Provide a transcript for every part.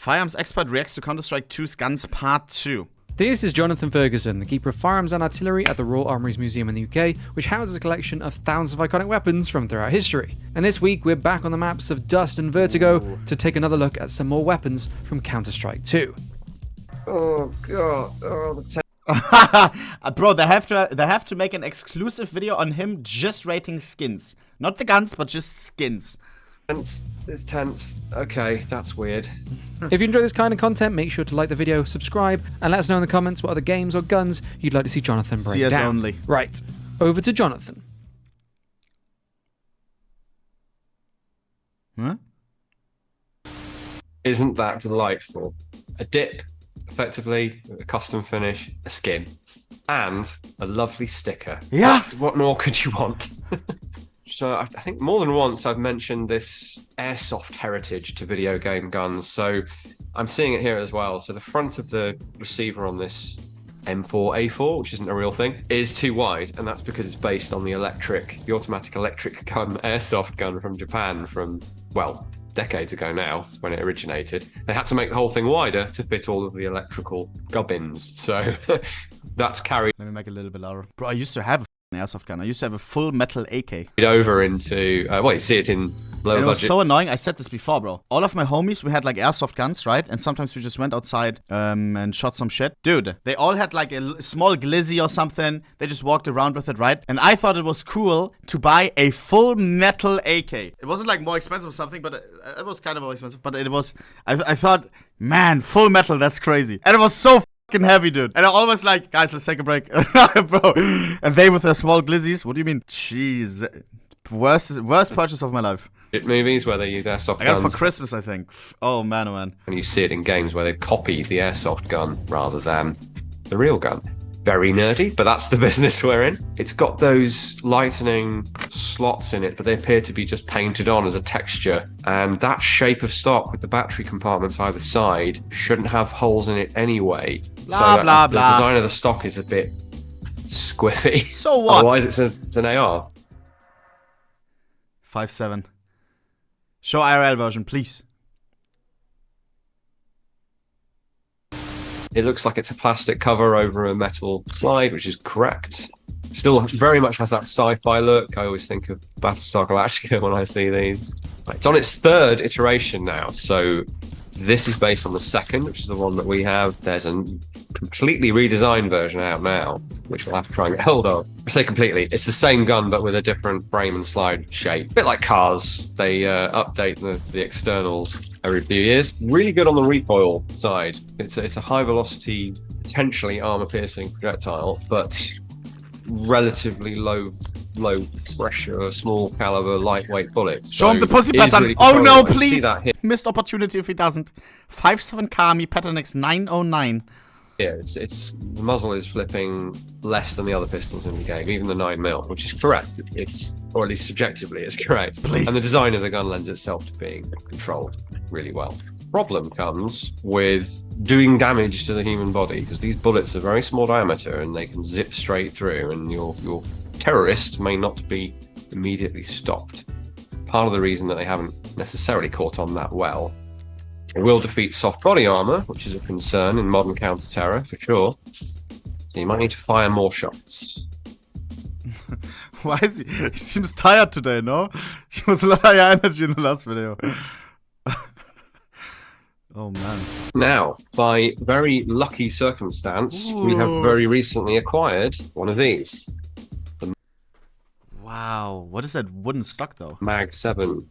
Firearms Expert reacts to Counter-Strike 2's Guns Part 2. This is Jonathan Ferguson, the keeper of firearms and artillery at the Royal Armouries Museum in the UK, which houses a collection of thousands of iconic weapons from throughout history. And this week, we're back on the maps of Dust and Vertigo to take another look at some more weapons from Counter-Strike 2. Oh god, oh the Bro, they have to make an exclusive video on him just rating skins. Not the guns, but just skins. It's tense. Okay, that's weird. If you enjoy this kind of content, make sure to like the video, subscribe, and let us know in the comments what other games or guns you'd like to see Jonathan break CS down. only. Right, over to Jonathan. Huh? Isn't that delightful? A dip, effectively, a custom finish, a skin, and a lovely sticker. Yeah! What more could you want? So I think more than once I've mentioned this airsoft heritage to video game guns. So I'm seeing it here as well. So the front of the receiver on this M4A4, which isn't a real thing, is too wide. And that's because it's based on the automatic electric gun, airsoft gun from Japan from, well, decades ago now. It's when it originated. They had to make the whole thing wider to fit all of the electrical gubbins. So that's carried Let me make it a little bit louder. Bro, I used to have an airsoft gun. I used to have a full metal AK. over into, well, you see it in lower And it was budget. so annoying. I said this before, bro. All of my homies, we had like airsoft guns, right? And sometimes we just went outside and shot some shit. Dude, they all had like a small glizzy or something. They just walked around with it, right? And I thought it was cool to buy a full metal AK. It wasn't like more expensive or something, but it was kind of more expensive. But it was, I thought, man, full metal, that's crazy. And it was so fucking heavy, dude. And I always like, guys, let's take a break. Bro. And they with their small glizzies. What do you mean? Jeez. Worst purchase of my life. Movies where they use airsoft I got it guns. for Christmas, I think. Oh, man, oh, man. And you see it in games where they copy the airsoft gun rather than the real gun. Very nerdy, but that's the business we're in. It's got those lightning slots in it, but they appear to be just painted on as a texture. And that shape of stock with the battery compartments either side shouldn't have holes in it anyway. Blah, so blah, the blah. design of the stock is a bit squiffy. So what? Otherwise, it's an AR. 5.7. Show IRL version, please. It looks like it's a plastic cover over a metal slide, which is correct. Still very much has that sci-fi look. I always think of Battlestar Galactica when I see these. It's on its third iteration now, so this is based on the second, which is the one that we have. There's a completely redesigned version out now, which we'll have to try and get hold of. I say completely, it's the same gun, but with a different frame and slide shape. A bit like cars, they update the externals every few years. Really good on the recoil side. It's a high velocity, potentially armor-piercing projectile, but relatively low pressure, small caliber, lightweight bullets. Show him the pussy it is pattern. really Oh no, controllable. You see please. that here. Missed opportunity if he doesn't. 5.7 Kami, pattern X 909. Yeah, it's the muzzle is flipping less than the other pistols in the game, even the 9mm, which is correct. It's, or at least subjectively, it's correct. Please. And the design of the gun lends itself to being controlled really well. Problem comes with doing damage to the human body, because these bullets are very small diameter and they can zip straight through, and your terrorist may not be immediately stopped. Part of the reason that they haven't necessarily caught on that well. It will defeat soft body armor, which is a concern in modern counter-terror, for sure. So you might need to fire more shots. Why is he? He seems tired today, no? He was a lot higher energy in the last video. Oh, man. Now, by very lucky circumstance, we have very recently acquired one of these. Wow. What is that wooden stock, though? Mag 7.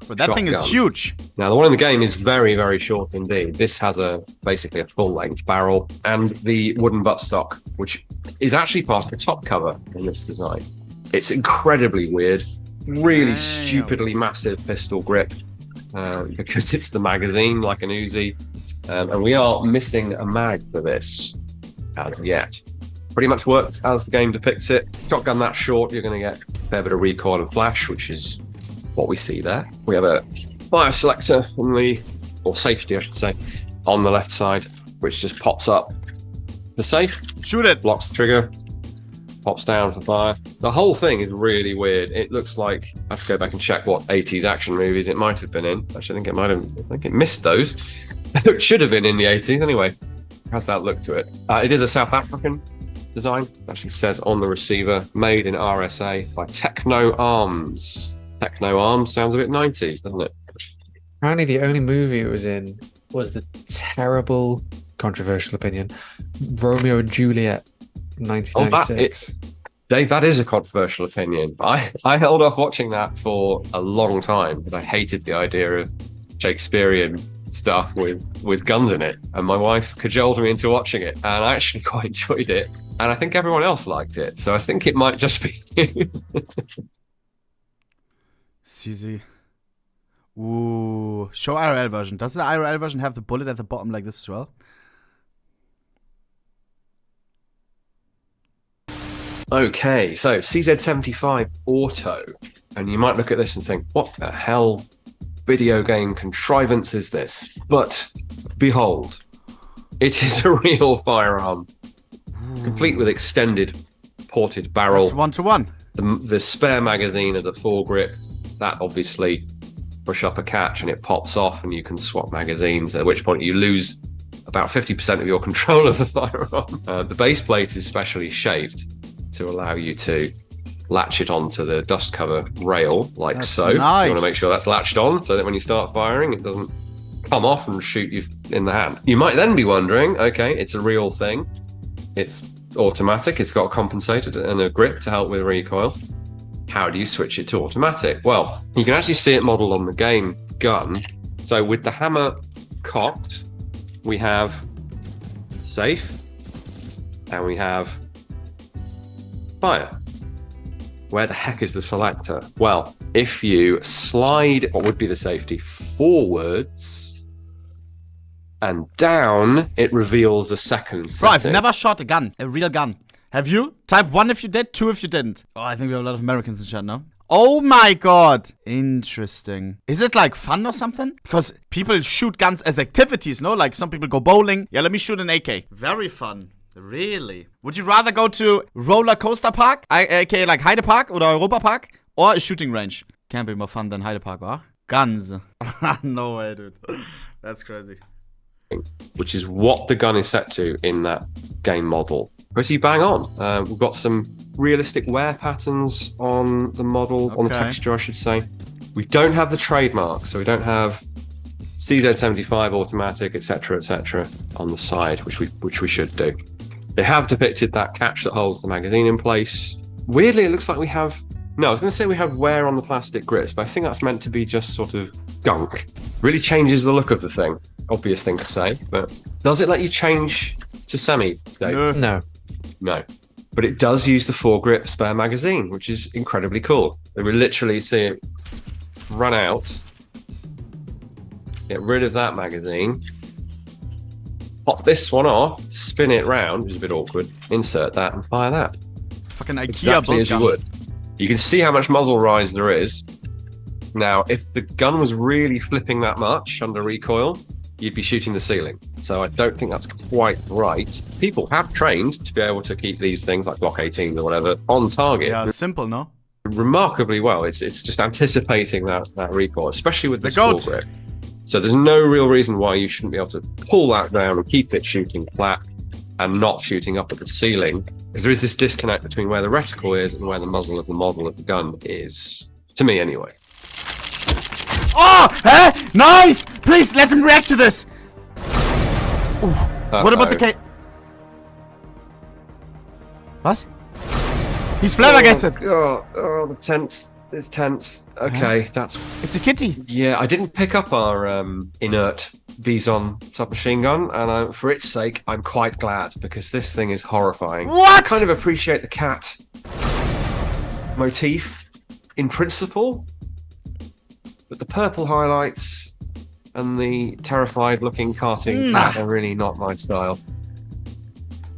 But that thing is Shotgun. huge. Now, the one in the game is very, very short indeed. This has basically a full-length barrel and the wooden buttstock, which is actually part of the top cover in this design. It's incredibly weird, really Damn. stupidly massive pistol grip because it's the magazine, like an Uzi, and we are missing a mag for this as yet. Pretty much works as the game depicts it. Shotgun that short, you're going to get a fair bit of recoil and flash, which is what we see there. We have a fire selector on the, or safety I should say, on the left side, which just pops up the safe, Shoot it. blocks the trigger, pops down for fire. The whole thing is really weird. It looks like, I have to go back and check what 80s action movies it might have been in. Actually, I think it missed those. It should have been in the 80s anyway. Has that look to it? It is a South African design. It actually says on the receiver, made in RSA by Techno Arms. Techno Arms sounds a bit 90s, doesn't it? Apparently, the only movie it was in was the terrible, controversial opinion, Romeo and Juliet, 1996. Dave, that is a controversial opinion. I held off watching that for a long time, but I hated the idea of Shakespearean stuff with guns in it. And my wife cajoled me into watching it, and I actually quite enjoyed it. And I think everyone else liked it. So I think it might just be you. CZ. Ooh. Show IRL version. Does the IRL version have the bullet at the bottom like this as well? Okay, so CZ75 Auto. And you might look at this and think, what the hell video game contrivance is this? But behold, it is a real firearm. Complete with extended ported barrel. It's 1-to-1. The spare magazine of the foregrip, that obviously push up a catch and it pops off and you can swap magazines, at which point you lose about 50% of your control of the firearm. The base plate is specially shaved to allow you to latch it onto the dust cover rail like that's so. Nice. You want to make sure that's latched on so that when you start firing, it doesn't come off and shoot you in the hand. You might then be wondering, okay, it's a real thing. It's automatic. It's got a compensator and a grip to help with recoil. How do you switch it to automatic? Well, you can actually see it modeled on the game gun. So with the hammer cocked, we have safe and we have fire. Where the heck is the selector? Well, if you slide what would be the safety forwards and down, it reveals a second setting. Bro, I've never shot a gun, a real gun. Have you? Type 1 if you did, 2 if you didn't. Oh, I think we have a lot of Americans in chat now. Oh my god. Interesting. Is it like fun or something? Because people shoot guns as activities, no? Like some people go bowling. Yeah, let me shoot an AK. Very fun. Really? Would you rather go to Roller Coaster Park, aka like Heide Park or Europa Park, or a shooting range? Can't be more fun than Heide Park, huh? Guns. No way, dude. That's crazy. Which is what the gun is set to in that game model. Pretty bang on. We've got some realistic wear patterns on the model, on the texture, I should say. We don't have the trademark, so we don't have CZ75 automatic, etc., on the side, which we should do. They have depicted that catch that holds the magazine in place. Weirdly, it looks like we have... No, I was going to say we have wear on the plastic grips, but I think that's meant to be just sort of gunk. Really changes the look of the thing. Obvious thing to say, but does it let you change to semi, Dave? No. No. But it does use the foregrip spare magazine, which is incredibly cool. So we literally see it run out, get rid of that magazine, pop this one off, spin it round, which is a bit awkward, insert that and fire that. Fucking IKEA exactly as you would. You can see how much muzzle rise there is. Now, if the gun was really flipping that much under recoil, you'd be shooting the ceiling. So I don't think that's quite right. People have trained to be able to keep these things like Glock 18 or whatever on target. Yeah, simple, no? Remarkably well. It's just anticipating that recoil, especially with the foregrip. So there's no real reason why you shouldn't be able to pull that down and keep it shooting flat and not shooting up at the ceiling, because there is this disconnect between where the reticle is and where the muzzle of the model of the gun is. To me, anyway. Oh! Eh? Nice! Please, let him react to this! What about the K... Was? He's flabbergasted! Oh, the tense. It's tense. Okay, that's... It's a kitty! Yeah, I didn't pick up our inert Bison submachine gun, and for its sake, I'm quite glad, because this thing is horrifying. What?! I kind of appreciate the cat motif in principle, but the purple highlights and the terrified-looking cartoon cat are really not my style.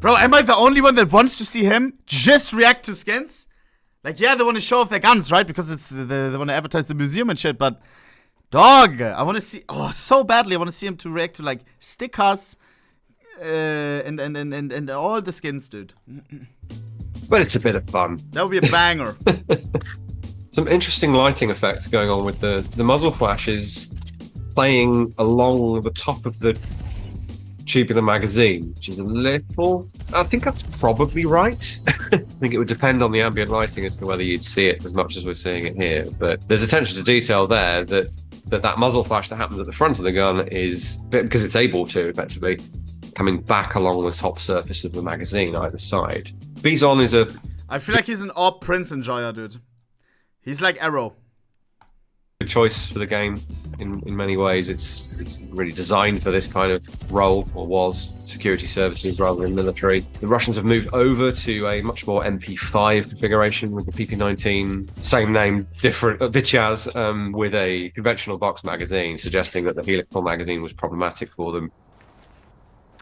Bro, am I the only one that wants to see him just react to skins? Like, yeah, they want to show off their guns, right? Because it's they want to advertise the museum and shit, but... Dog, I want to see... Oh, so badly, I want to see him to react to, like, stickers and all the skins, dude. But it's a bit of fun. That would be a banger. Some interesting lighting effects going on with the muzzle flash is playing along the top of the tubular magazine, which is a little... I think that's probably right. I think it would depend on the ambient lighting as to whether you'd see it as much as we're seeing it here. But there's attention to detail there that muzzle flash that happens at the front of the gun is, because it's able to, effectively, coming back along the top surface of the magazine either side. Bison is a... I feel like he's an AWP Prince enjoyer, dude. He's like Arrow. good choice for the game in many ways. It's really designed for this kind of role, or was, security services rather than military. The Russians have moved over to a much more MP5 configuration with the PP19, same name, different Vityaz, with a conventional box magazine, suggesting that the helical magazine was problematic for them.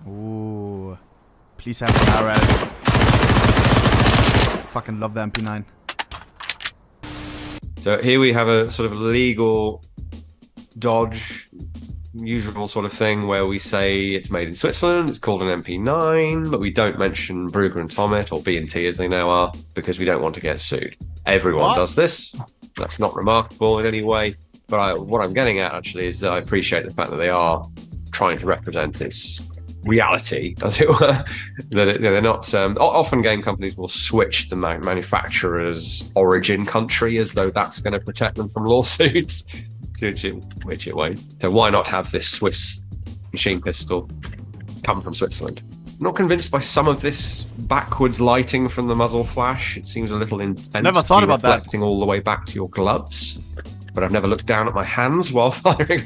Ooh. Please have an arrow. Fucking love the MP9. So here we have a sort of legal dodge, usual sort of thing where we say it's made in Switzerland, it's called an MP9, but we don't mention Brugger and Tomit, or B&T as they now are, because we don't want to get sued. Everyone does this. That's not remarkable in any way. But what I'm getting at actually is that I appreciate the fact that they are trying to represent this reality, as it were. That they're not. Often game companies will switch the manufacturer's origin country as though that's going to protect them from lawsuits. Which it won't. So why not have this Swiss machine pistol come from Switzerland? I'm not convinced by some of this backwards lighting from the muzzle flash. It seems a little intense. Never thought about that. Reflecting all the way back to your gloves. But I've never looked down at my hands while firing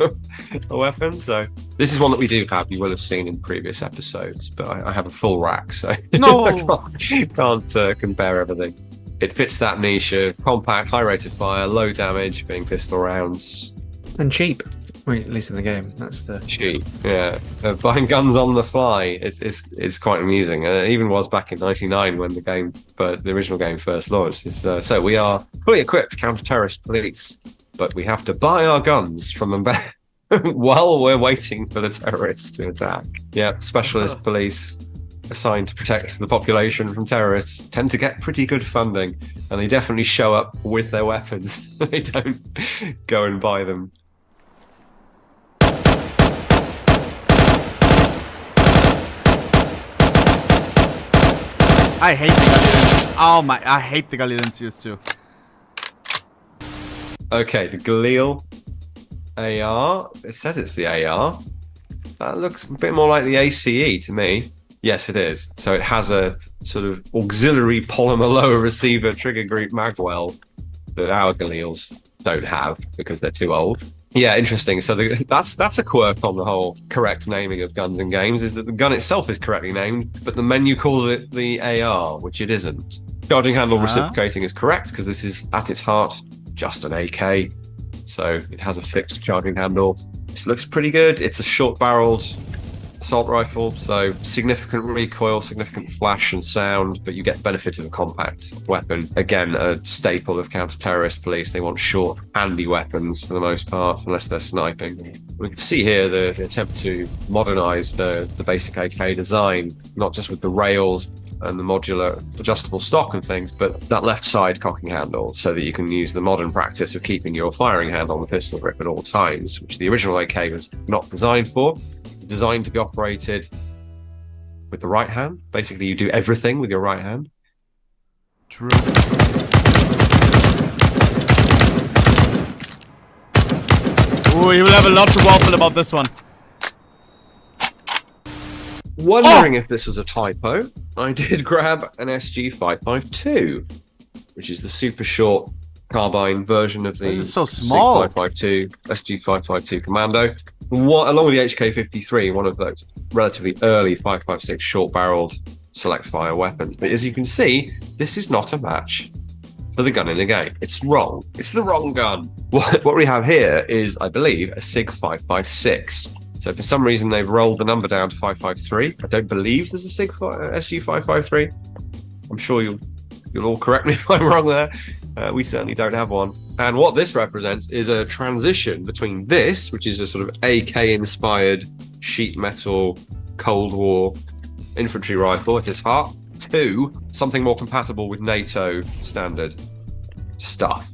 a weapon. So this is one that we do have. You will have seen in previous episodes, but I have a full rack, so no. I can't compare everything. It fits that niche of compact, high rate of fire, low damage, being pistol rounds. And cheap. Well, at least in the game. That's the... Cheap, yeah. Buying guns on the fly is quite amusing. It even was back in '99 when the original game first launched. So we are fully equipped counter-terrorist police, but we have to buy our guns from them back while we're waiting for the terrorists to attack. Yeah, specialist police assigned to protect the population from terrorists tend to get pretty good funding, and they definitely show up with their weapons. They don't go and buy them. I hate the Galil. Oh my, I hate the Galil in CS2. Okay, the Galil AR. It says it's the AR. That looks a bit more like the ACE to me. Yes, it is. So it has a sort of auxiliary polymer lower receiver trigger group magwell that our Galils don't have because they're too old. Yeah, interesting. So that's a quirk on the whole correct naming of guns in games, is that the gun itself is correctly named, but the menu calls it the AR, which it isn't. Charging handle reciprocating is correct because this is at its heart just an AK, so it has a fixed charging handle. This looks pretty good. It's a short-barreled assault rifle, so significant recoil, significant flash and sound, but you get the benefit of a compact weapon. Again, a staple of counter-terrorist police. They want short, handy weapons for the most part, unless they're sniping. We can see here the attempt to modernize the basic AK design, not just with the rails and the modular adjustable stock and things, but that left side cocking handle, so that you can use the modern practice of keeping your firing hand on the pistol grip at all times, which the original AK was not designed for. Designed to be operated with the right hand. Basically, you do everything with your right hand. True. Ooh, you will have a lot to waffle about this one. Wondering if this was a typo, I did grab an SG552, which is the super short carbine version of the This is so small. SG552 Commando. Along with the HK53, one of those relatively early 5.56 short-barreled select-fire weapons. But as you can see, this is not a match for the gun in the game. It's wrong. It's the wrong gun. What we have here is, I believe, a SIG 5.56. So for some reason, they've rolled the number down to 5.53. I don't believe there's a SIG SG 5.53. I'm sure you'll all correct me if I'm wrong there. We certainly don't have one. And what this represents is a transition between this, which is a sort of AK-inspired sheet metal Cold War infantry rifle at its heart, to something more compatible with NATO standard stuff.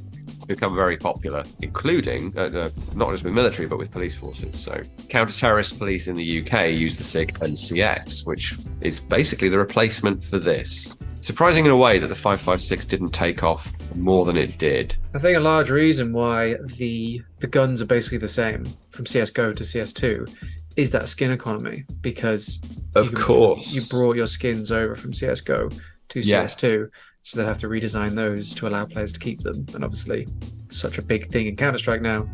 become very popular, including not just with military, but with police forces. So counter-terrorist police in the UK use the SIG and CX, which is basically the replacement for this. Surprising in a way that the 5.56 didn't take off more than it did. I think a large reason why the guns are basically the same from CSGO to CS2 is that skin economy, because Of course. you brought your skins over from CSGO to CS2, so they have to redesign those to allow players to keep them. And obviously, such a big thing in Counter-Strike now.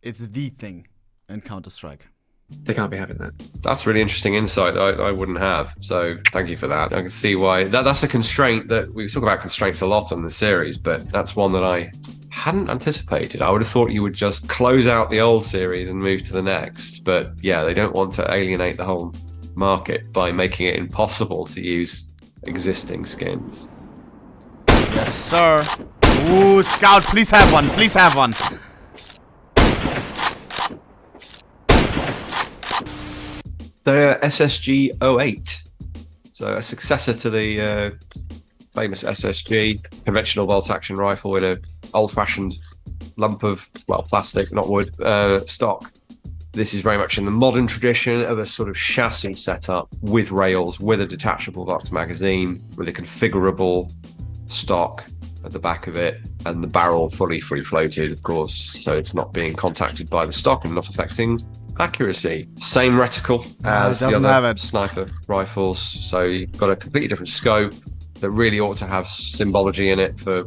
It's the thing in Counter-Strike. They can't be having that. That's really interesting insight that I wouldn't have. So thank you for that. I can see why that's a constraint that we talk about constraints a lot on the series, but that's one that I hadn't anticipated. I would have thought you would just close out the old series and move to the next. But yeah, they don't want to alienate the whole market by making it impossible to use existing skins. Yes, sir. Ooh, Scout, please have one. Please have one. The SSG-08, so a successor to the famous SSG, conventional bolt-action rifle with an old-fashioned lump of, well, plastic, not wood, stock. This is very much in the modern tradition of a sort of chassis setup with rails, with a detachable box magazine, with a configurable stock at the back of it, and the barrel fully free-floated, of course, so it's not being contacted by the stock and not affecting accuracy. Same reticle as the other sniper rifles, so you've got a completely different scope that really ought to have symbology in it for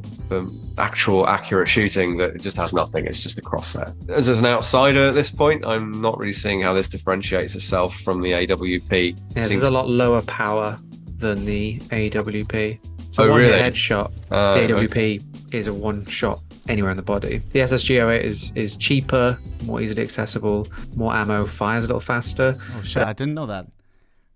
actual accurate shooting that it just has nothing. It's just a crosshair. As an outsider at this point, I'm not really seeing how this differentiates itself from the AWP. Yeah, this is a lot lower power than the AWP. So Oh, one really? headshot. The AWP is a one shot anywhere in the body. The SSG-08 is cheaper, more easily accessible, more ammo, fires a little faster. Oh shit, I didn't know that.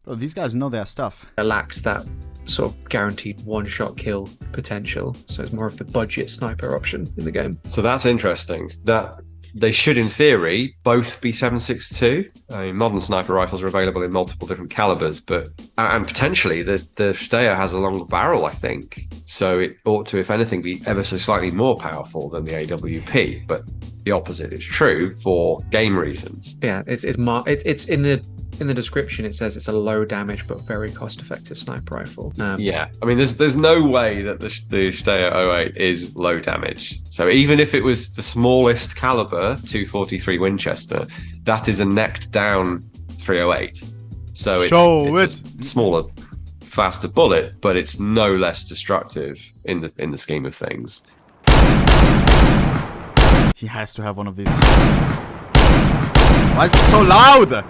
Bro, these guys know their stuff. It lacks that sort of guaranteed one-shot kill potential, so it's more of the budget sniper option in the game. So that's interesting. That they should, in theory, both be 7.62. I mean, modern sniper rifles are available in multiple different calibers, but and potentially the Steyr has a longer barrel, I think. So it ought to, if anything, be ever so slightly more powerful than the AWP. But the opposite is true for game reasons. Yeah, it's in the description. It says it's a low damage but very cost-effective sniper rifle. Yeah, I mean, there's no way that the Steyr 08 is low damage. So even if it was the smallest caliber, 243 Winchester, that is a necked down 308. So it's a smaller, faster bullet, but it's no less destructive in the scheme of things. He has to have one of these. Why is it so loud?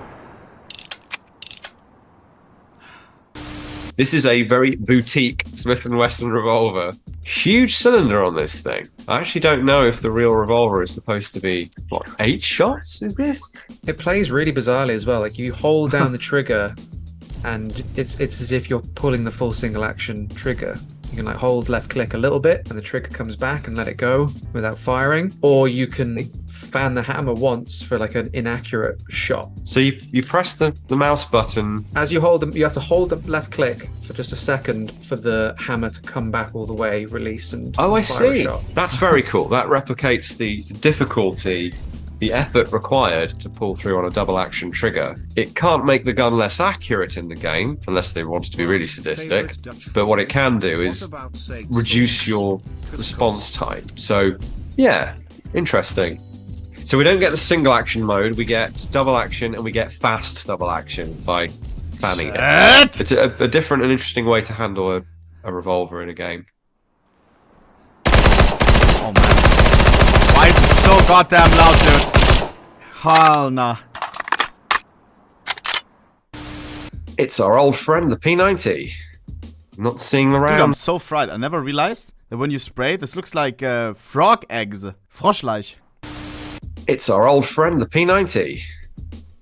This is a very boutique Smith & Wesson revolver. Huge cylinder on this thing. I actually don't know if the real revolver is supposed to be, 8 shots? Is this? It plays really bizarrely as well. Like, you hold down the trigger and it's as if you're pulling the full single action trigger. You can hold left click a little bit and the trigger comes back and let it go without firing. Or you can fan the hammer once for an inaccurate shot. So you press the mouse button. As you hold them, you have to hold the left click for just a second for the hammer to come back all the way, release, and I fire a see. shot. That's very cool. That replicates the difficulty, the effort required to pull through on a double action trigger. It can't make the gun less accurate in the game, unless they wanted to be really sadistic. But what it can do is reduce your response time. So, yeah, interesting. So we don't get the single action mode, we get double action, and we get fast double action by fanning it. It's a different and interesting way to handle a revolver in a game. Oh man. Why is it so goddamn loud, dude? Hell nah. It's our old friend, the P90. Not seeing the Dude, I'm round. so fried. I never realized that when you spray, this looks like frog eggs. Froschleich. It's our old friend, the P90.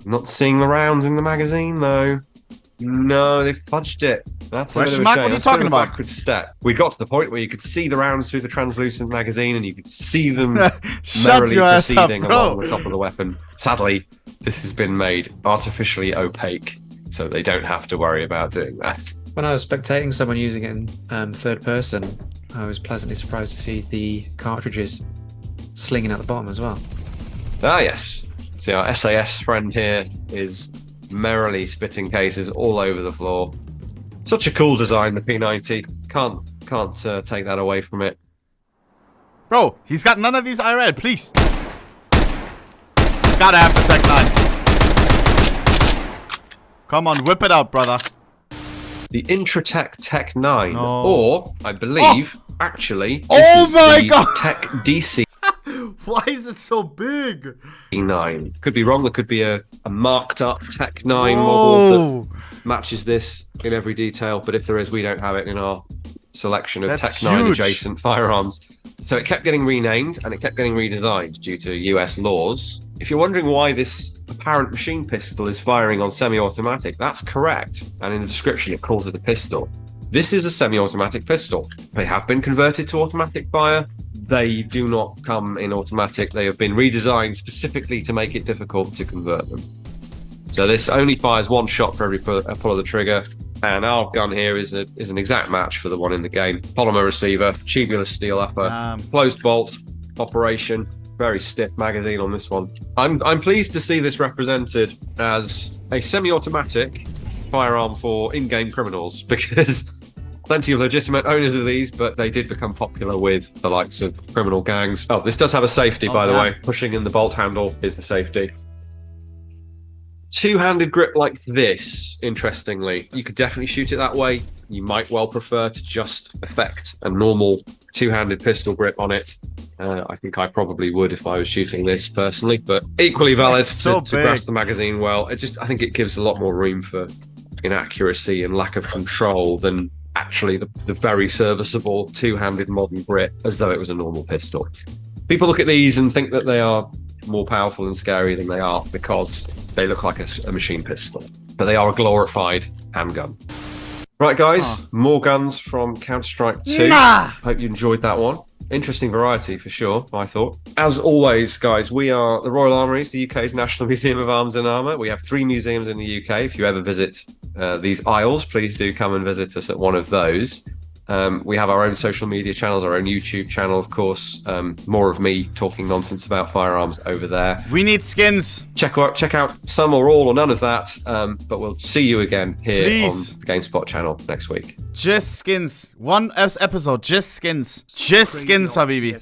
Not seeing the rounds in the magazine, though. No, they've fudged it. That's a bit of Question a mark? shame. What are you That's a bit talking of a about? backward step. We got to the point where you could see the rounds through the translucent magazine and you could see them Shut merrily your ass up, proceeding bro. along the top of the weapon. Sadly, this has been made artificially opaque, so they don't have to worry about doing that. When I was spectating someone using it in third person, I was pleasantly surprised to see the cartridges slinging out the bottom as well. Ah, yes. See, our SAS friend here is merrily spitting cases all over the floor. Such a cool design, the P90. Can't take that away from it. Bro, he's got none of these IRL, please. He's gotta have the Tech 9. Come on, whip it out, brother. The Intratec Tech 9, No. or I believe, actually, Oh is my the God. Tech DC Why is it so big? 9. Could be wrong. There could be a marked up Tech 9 model Oh, that matches this in every detail. But if there is, we don't have it in our selection of That's Tech 9 huge. adjacent firearms. So it kept getting renamed and it kept getting redesigned due to US laws. If you're wondering why this apparent machine pistol is firing on semi-automatic, that's correct. And in the description, it calls it a pistol. This is a semi-automatic pistol. They have been converted to automatic fire. They do not come in automatic. They have been redesigned specifically to make it difficult to convert them. So this only fires one shot for every pull of the trigger. And our gun here is an exact match for the one in the game. Polymer receiver, tubular steel upper, closed bolt operation, very stiff magazine on this one. I'm pleased to see this represented as a semi-automatic firearm for in-game criminals, because plenty of legitimate owners of these, but they did become popular with the likes of criminal gangs. Oh, this does have a safety, by the way. Pushing in the bolt handle is the safety. Two-handed grip like this, interestingly, you could definitely shoot it that way. You might well prefer to just effect a normal two-handed pistol grip on it. I think I probably would if I was shooting this personally, but equally valid to grasp the magazine well. I think it gives a lot more room for inaccuracy and lack of control than actually the very serviceable two-handed modern grip as though it was a normal pistol. People look at these and think that they are more powerful and scary than they are because they look like a machine pistol, but they are a glorified handgun. Right, guys, more guns from Counter-Strike 2. Hope you enjoyed that one. Interesting variety for sure, I thought. As always, guys, we are the Royal Armouries, the UK's National Museum of Arms and Armour. We have 3 museums in the UK. If you ever visit these aisles, please do come and visit us at one of those. We have our own social media channels, our own YouTube channel, of course. More of me talking nonsense about firearms over there. we need skins. Check out some or all or none of that. But we'll see you again here Please. on the GameSpot channel next week. Just skins. One episode, just skins. Just skins, Habibi.